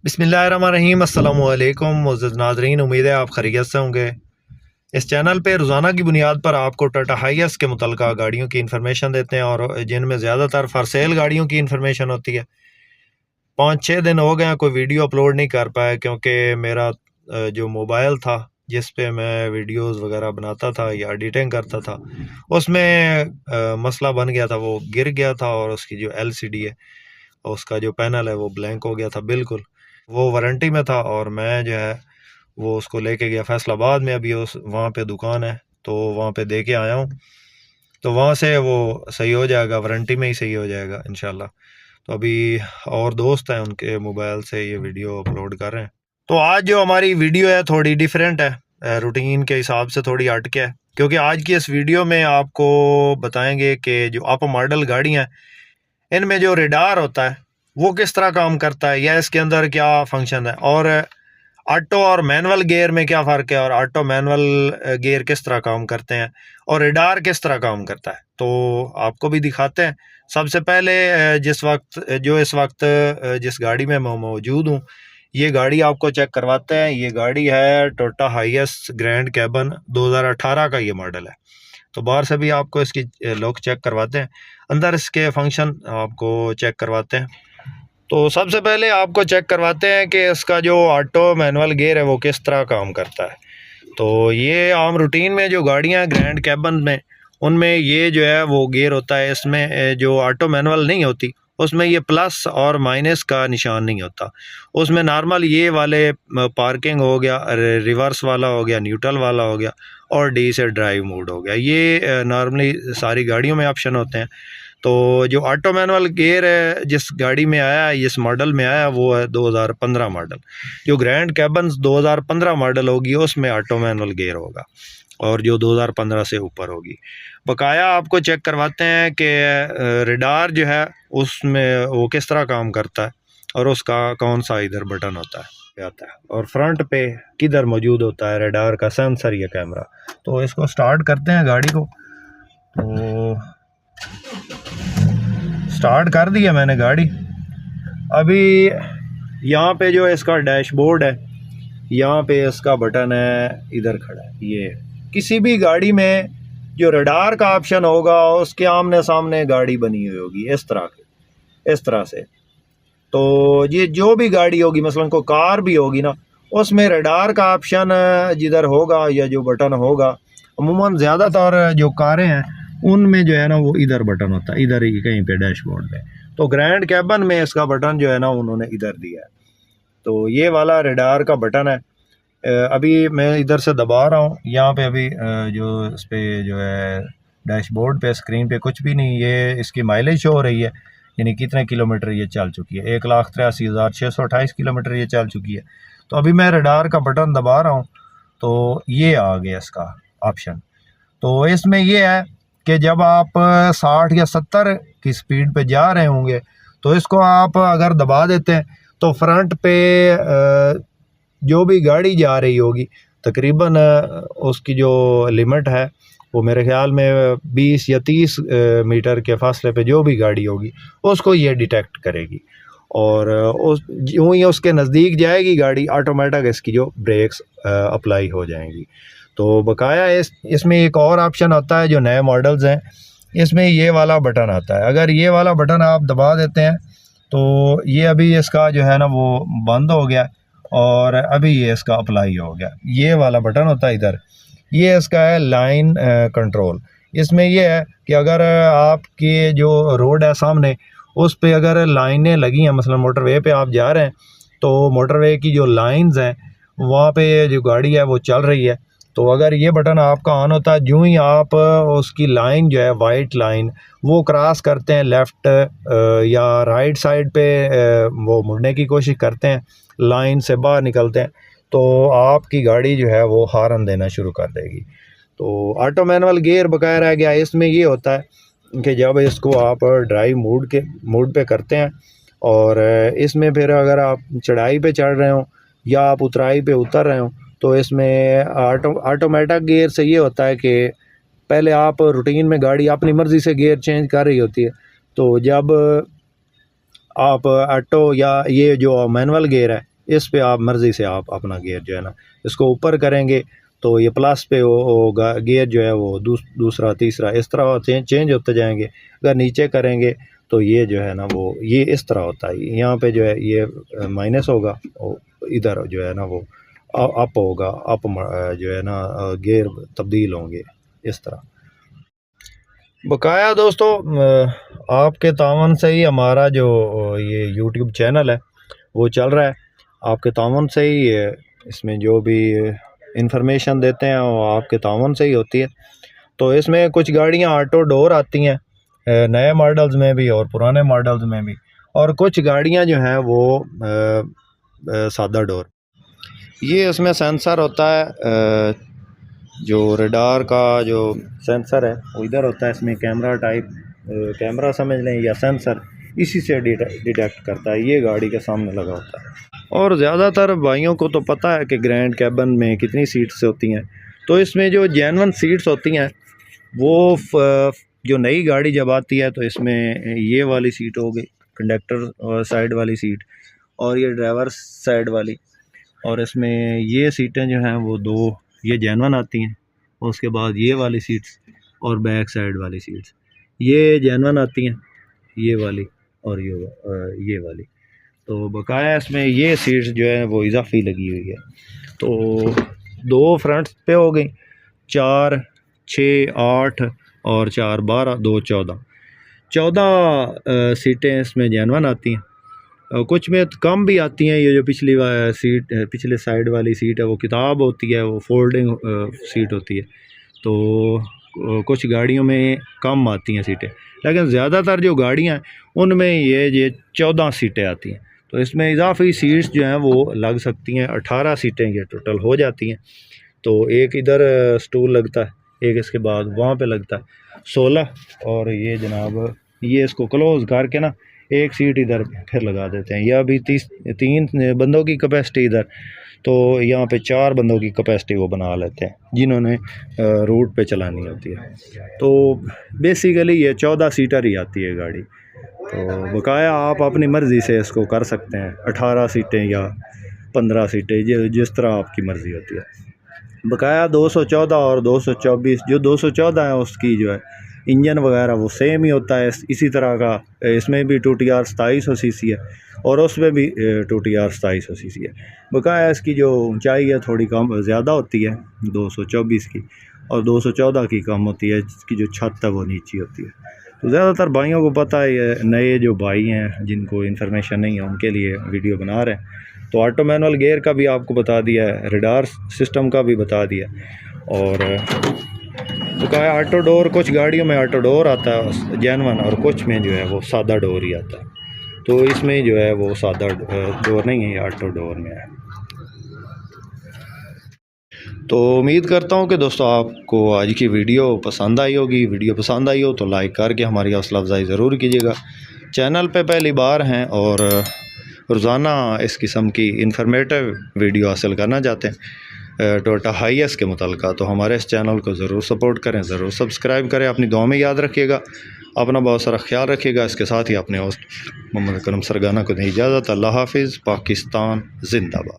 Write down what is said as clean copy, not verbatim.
बिस्मिल्लाहिर्रहमानिर्रहीम अस्सलामुअलैकुम मुअज़्ज़ज़ नाज़रीन, उम्मीद है आप खैरियत से होंगे। इस चैनल पे रोज़ाना की बुनियाद पर आपको टाटा हाइएस्ट के मुतल्लिक़ गाड़ियों की इन्फॉर्मेशन देते हैं और जिनमें ज़्यादातर फॉर सेल गाड़ियों की इन्फॉर्मेशन होती है। 5-6 दिन हो गए हैं कोई वीडियो अपलोड नहीं कर पाया क्योंकि मेरा जो मोबाइल था जिस पे मैं वीडियोस वगैरह बनाता था या एडिटिंग करता था उसमें मसला बन गया था, वो गिर गया था और उसकी जो एलसीडी है, उसका जो पैनल है वो ब्लैंक हो गया था बिल्कुल। वो वारंटी में था और मैं जो है वो उसको लेके गया फैसलाबाद में, अभी उस वहाँ पे दुकान है तो वहाँ पे दे के आया हूँ, तो वहाँ से वो सही हो जाएगा, वारंटी में ही सही हो जाएगा इंशाल्लाह। तो अभी और दोस्त हैं उनके मोबाइल से ये वीडियो अपलोड कर रहे हैं। तो आज जो हमारी वीडियो है थोड़ी डिफरेंट है, रूटीन के हिसाब से थोड़ी हट के है, क्योंकि आज की इस वीडियो में आपको बताएंगे कि जो अप मॉडल गाड़ी हैं इनमें जो रेडार होता है वो किस तरह काम करता है या इसके अंदर क्या फंक्शन है, और ऑटो और मैनुअल गियर में क्या फ़र्क है, और ऑटो मैनुअल गियर किस तरह काम करते हैं, और रेडार किस तरह काम करता है, तो आपको भी दिखाते हैं। सबसे पहले इस वक्त जिस गाड़ी में मैं मौजूद हूँ ये गाड़ी आपको चेक करवाते हैं। ये गाड़ी है टोयोटा हाईएस्ट ग्रैंड कैबन 2018 का ये मॉडल है। तो बाहर से भी आपको इसकी लुक चेक करवाते हैं, अंदर इसके फंक्शन आपको चेक करवाते हैं। तो सबसे पहले आपको चेक करवाते हैं कि इसका जो ऑटो मैनुअल गियर है वो किस तरह काम करता है। तो ये आम रूटीन में जो गाड़ियाँ हैं ग्रैंड कैबन में उनमें ये जो है वो गियर होता है, इसमें जो ऑटो मैनुअल नहीं होती उसमें ये प्लस और माइनस का निशान नहीं होता। उसमें नॉर्मल ये वाले पार्किंग हो गया, रिवर्स वाला हो गया, न्यूट्रल वाला हो गया और डी से ड्राइव मोड हो गया, ये नॉर्मली सारी गाड़ियों में ऑप्शन होते हैं। तो जो ऑटो मैनुअल गियर है जिस गाड़ी में आया है, इस मॉडल में आया, वो है 2015 मॉडल। जो ग्रैंड कैबन 2015 मॉडल होगी उसमें ऑटो मैनुअल गियर होगा और जो 2015 से ऊपर होगी। बकाया आपको चेक करवाते हैं कि रेडार जो है उसमें वो किस तरह काम करता है और उसका कौन सा इधर बटन होता है आता है, और फ्रंट पे किधर मौजूद होता है रेडार का सेंसर या कैमरा। तो इसको स्टार्ट करते हैं गाड़ी को। तो स्टार्ट कर दिया मैंने गाड़ी। अभी यहाँ पे जो इसका डैशबोर्ड है यहाँ पे इसका बटन है, इधर खड़ा है। ये किसी भी गाड़ी में जो रडार का ऑप्शन होगा उसके आमने सामने गाड़ी बनी हुई होगी इस तरह से। तो ये जो भी गाड़ी होगी, मसलन को कार भी होगी ना, उसमें रडार का ऑप्शन जिधर होगा या जो बटन होगा, अमूमन ज़्यादातर जो कारें हैं उनमें जो है ना वो इधर बटन होता है, इधर ही कहीं पे डैशबोर्ड पे। तो ग्रैंड कैबन में इसका बटन जो है ना उन्होंने इधर दिया है। तो ये वाला रडार का बटन है। अभी मैं इधर से दबा रहा हूँ यहाँ पे, अभी जो इस पर जो है डैशबोर्ड पे स्क्रीन पे कुछ भी नहीं, ये इसकी माइलेज शो हो रही है, यानी कितने किलोमीटर ये चल चुकी है। 1,83,628 किलोमीटर ये चल चुकी है। तो अभी मैं रडार का बटन दबा रहा हूँ तो ये आ गया इसका ऑप्शन। तो इसमें ये है कि जब आप 60 या 70 की स्पीड पे जा रहे होंगे तो इसको आप अगर दबा देते हैं तो फ्रंट पे जो भी गाड़ी जा रही होगी तकरीबन उसकी जो लिमिट है वो मेरे ख्याल में 20 या 30 मीटर के फासले पे जो भी गाड़ी होगी उसको ये डिटेक्ट करेगी, और उस यूँ ही उसके नज़दीक जाएगी गाड़ी, ऑटोमेटिक इसकी जो ब्रेक्स अप्लाई हो जाएंगी। तो बकाया इसमें एक और ऑप्शन होता है जो नए मॉडल्स हैं, इसमें ये वाला बटन आता है। अगर ये वाला बटन आप दबा देते हैं तो ये अभी इसका जो है ना वो बंद हो गया और अभी ये इसका अप्लाई हो गया। ये वाला बटन होता है इधर, ये इसका है लाइन कंट्रोल। इसमें ये है कि अगर आपके जो रोड है सामने उस पे अगर लाइनें लगी हैं, मसलन मोटरवे पे आप जा रहे हैं तो मोटरवे की जो लाइंस हैं वहाँ पे जो गाड़ी है वो चल रही है, तो अगर ये बटन आपका ऑन होता है, जो ही आप उसकी लाइन जो है वाइट लाइन वो क्रॉस करते हैं, लेफ़्ट या राइट साइड पे वो मुड़ने की कोशिश करते हैं, लाइन से बाहर निकलते हैं, तो आपकी गाड़ी जो है वो हॉर्न देना शुरू कर देगी। तो ऑटो मैनुअल गियर बकाया रह गया। इसमें ये होता है कि जब इसको आप ड्राइव मोड पे करते हैं और इसमें फिर अगर आप चढ़ाई पे चढ़ रहे हो या आप उतराई पे उतर रहे हो तो इसमें ऑटोमेटिक गियर से ये होता है कि पहले आप रूटीन में गाड़ी अपनी मर्ज़ी से गियर चेंज कर रही होती है, तो जब आप ऑटो या ये जो मैनुअल गियर है इस पे आप मर्ज़ी से आप अपना गियर जो है ना, इसको ऊपर करेंगे तो ये प्लस पे होगा गियर जो है वो दूसरा तीसरा इस तरह चेंज होते जाएंगे। अगर नीचे करेंगे तो ये जो है ना वो ये इस तरह होता है, यहाँ पे जो है ये माइनस होगा और इधर जो है ना वो अप होगा, अप जो है ना गियर तब्दील होंगे इस तरह। बकाया दोस्तों आपके तावन से ही हमारा जो ये YouTube चैनल है वो चल रहा है, आपके तावन से ही इसमें जो भी इंफॉर्मेशन देते हैं वो आपके तावन से ही होती है। तो इसमें कुछ गाड़ियां ऑटो डोर आती हैं नए मॉडल्स में भी और पुराने मॉडल्स में भी, और कुछ गाड़ियां जो हैं वो सादा डोर। ये इसमें सेंसर होता है, जो रडार का जो सेंसर है वो इधर होता है, इसमें कैमरा टाइप कैमरा समझ लें या सेंसर, इसी से डिटेक्ट करता है, ये गाड़ी के सामने लगा होता है। और ज़्यादातर भाइयों को तो पता है कि ग्रैंड कैबन में कितनी सीट्स होती हैं, तो इसमें जो जेन्युइन सीट्स होती हैं वो जो नई गाड़ी जब आती है तो इसमें ये वाली सीट हो गई कंडक्टर साइड वाली सीट, और ये ड्राइवर साइड वाली, और इसमें ये सीटें जो हैं वो दो ये जेन्युइन आती हैं, और उसके बाद ये वाली सीट्स और बैक साइड वाली सीट्स ये जेन्युइन आती हैं, ये वाली और ये वाली। तो बकाया इसमें ये सीट्स जो है वो इजाफी लगी हुई है। तो 2 फ्रंट पे हो गई, 4, 6, 8 और 4, 12, 2, 14 सीटें इसमें जेन्युइन आती हैं। कुछ में कम भी आती हैं, ये जो पिछली सीट पिछले साइड वाली सीट है वो किताब होती है, वो फोल्डिंग सीट होती है, तो कुछ गाड़ियों में कम आती हैं सीटें, लेकिन ज़्यादातर जो गाड़ियाँ हैं उनमें ये 14 सीटें आती हैं। तो इसमें इजाफी सीट्स जो हैं वो लग सकती हैं, 18 सीटें ये टोटल हो जाती हैं। तो एक इधर स्टूल लगता है, एक इसके बाद वहाँ पे लगता है, 16, और ये जनाब ये इसको क्लोज़ करके ना एक सीट इधर फिर लगा देते हैं। यह अभी 3 बंदों की कैपेसिटी इधर, तो यहाँ पे 4 बंदों की कैपेसिटी वो बना लेते हैं जिन्होंने रूट पे चलानी होती है। तो बेसिकली ये 14 सीटर ही आती है गाड़ी। तो बकाया आप अपनी मर्ज़ी से इसको कर सकते हैं, 18 सीटें या 15 सीटें, जिस तरह आपकी मर्ज़ी होती है। बकाया 214 और 224, जो 214 है उसकी जो है इंजन वगैरह वो सेम ही होता है, इसी तरह का इसमें भी 2TR 2700 सीसी है और उसमें भी 2TR 2700 सीसी है। बकाया इसकी जो ऊंचाई है थोड़ी कम ज़्यादा होती है 224 की, और 214 की कम होती है, जिसकी जो छत है वो नीची होती है। तो ज़्यादातर भाइयों को पता है, नए जो भाई हैं जिनको इन्फॉर्मेशन नहीं है उनके लिए वीडियो बना रहे हैं। तो ऑटो मैनुअल गियर का भी आपको बता दिया है, रडार सिस्टम का भी बता दिया, और तो कहा ऑटो डोर, कुछ गाड़ियों में ऑटो डोर आता है जेन्युइन और कुछ में जो है वो सादा डोर ही आता है। तो इसमें जो है वो सादा डोर नहीं है, ऑटो डोर में है। तो उम्मीद करता हूँ कि दोस्तों आपको आज की वीडियो पसंद आई होगी। वीडियो पसंद आई हो तो लाइक करके हमारी हौसला अफजाई ज़रूर कीजिएगा। चैनल पे पहली बार हैं और रोज़ाना इस किस्म की इन्फॉर्मेटिव वीडियो हासिल करना चाहते हैं टोयोटा हाईएस के मुताल्लिक़, तो हमारे इस चैनल को ज़रूर सपोर्ट करें, ज़रूर सब्सक्राइब करें। अपनी दुआ में याद रखिएगा, अपना बहुत सारा ख्याल रखिएगा। इसके साथ ही अपने होस्ट मोहम्मद करम सरगाना को दी इजाज़त। अल्लाह हाफिज़। पाकिस्तान जिंदाबाद।